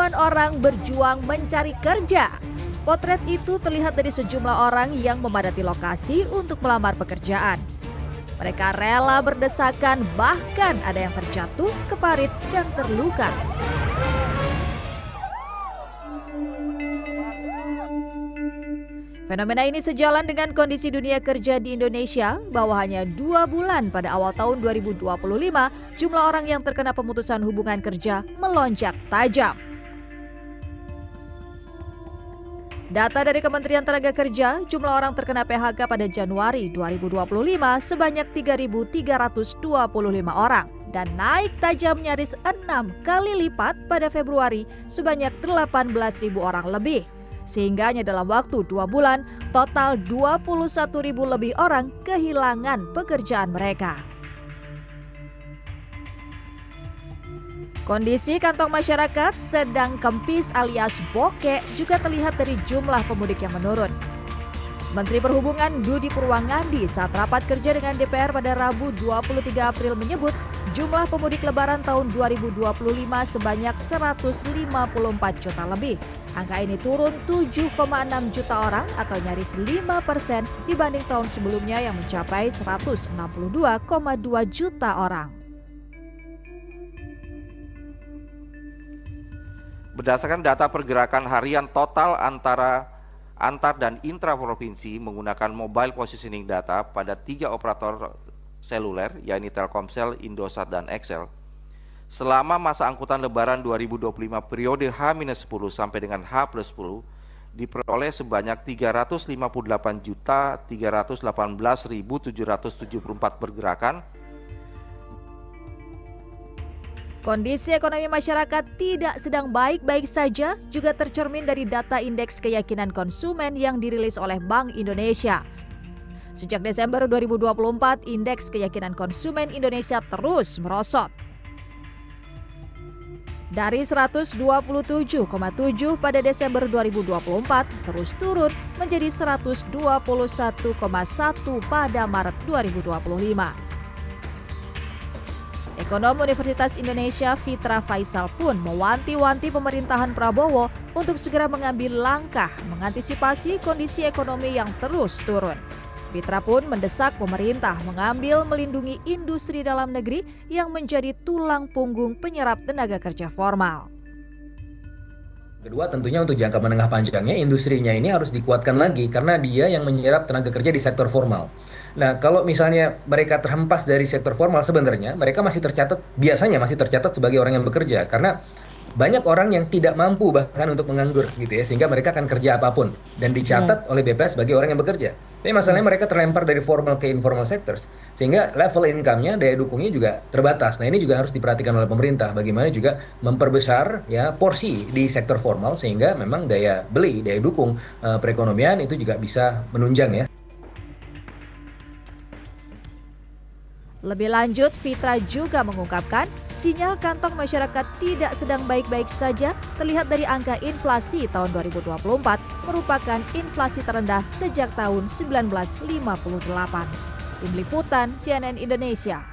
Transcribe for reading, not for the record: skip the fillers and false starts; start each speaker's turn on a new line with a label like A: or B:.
A: Ribuan orang berjuang mencari kerja. Potret itu terlihat dari sejumlah orang yang memadati lokasi untuk melamar pekerjaan. Mereka rela berdesakan, bahkan ada yang terjatuh ke parit dan terluka. Fenomena ini sejalan dengan kondisi dunia kerja di Indonesia, bahwa hanya 2 bulan pada awal tahun 2025, jumlah orang yang terkena pemutusan hubungan kerja melonjak tajam. Data dari Kementerian Tenaga Kerja, jumlah orang terkena PHK pada Januari 2025 sebanyak 3.325 orang dan naik tajam nyaris 6 kali lipat pada Februari sebanyak 18.000 orang lebih. Sehingga hanya dalam waktu 2 bulan, total 21.000 lebih orang kehilangan pekerjaan mereka. Kondisi kantong masyarakat sedang kempis alias bokek juga terlihat dari jumlah pemudik yang menurun. Menteri Perhubungan Budi Purwangandi saat rapat kerja dengan DPR pada Rabu 23 April menyebut jumlah pemudik lebaran tahun 2025 sebanyak 154 juta lebih. Angka ini turun 7,6 juta orang atau nyaris 5% dibanding tahun sebelumnya yang mencapai 162,2 juta orang.
B: Berdasarkan data pergerakan harian total antar dan intra-provinsi menggunakan mobile positioning data pada 3 operator seluler, yakni Telkomsel, Indosat, dan XL, selama masa angkutan Lebaran 2025 periode H-10 sampai dengan H+10 diperoleh sebanyak 358.318.774 pergerakan.
A: Kondisi ekonomi masyarakat tidak sedang baik-baik saja juga tercermin dari data indeks keyakinan konsumen yang dirilis oleh Bank Indonesia. Sejak Desember 2024, indeks keyakinan konsumen Indonesia terus merosot. Dari 127,7 pada Desember 2024 terus turun menjadi 121,1 pada Maret 2025. Ekonom Universitas Indonesia Fitra Faisal pun mewanti-wanti pemerintahan Prabowo untuk segera mengambil langkah mengantisipasi kondisi ekonomi yang terus turun. Fitra pun mendesak pemerintah mengambil melindungi industri dalam negeri yang menjadi tulang punggung penyerap tenaga kerja formal.
C: Kedua, tentunya untuk jangka menengah panjangnya industrinya ini harus dikuatkan lagi karena dia yang menyerap tenaga kerja di sektor formal. Nah, kalau misalnya mereka terhempas dari sektor formal, sebenarnya mereka biasanya masih tercatat sebagai orang yang bekerja karena banyak orang yang tidak mampu bahkan untuk menganggur gitu ya, sehingga mereka akan kerja apapun dan dicatat oleh BPS sebagai orang yang bekerja. Tapi masalahnya mereka terlempar dari formal ke informal sectors, sehingga level income-nya, daya dukungnya juga terbatas. Nah, ini juga harus diperhatikan oleh pemerintah, bagaimana juga memperbesar ya porsi di sektor formal sehingga memang daya beli, daya dukung perekonomian itu juga bisa menunjang ya.
A: Lebih lanjut, Fitra juga mengungkapkan sinyal kantong masyarakat tidak sedang baik-baik saja terlihat dari angka inflasi tahun 2024 merupakan inflasi terendah sejak tahun 1958. Tim Liputan CNN Indonesia.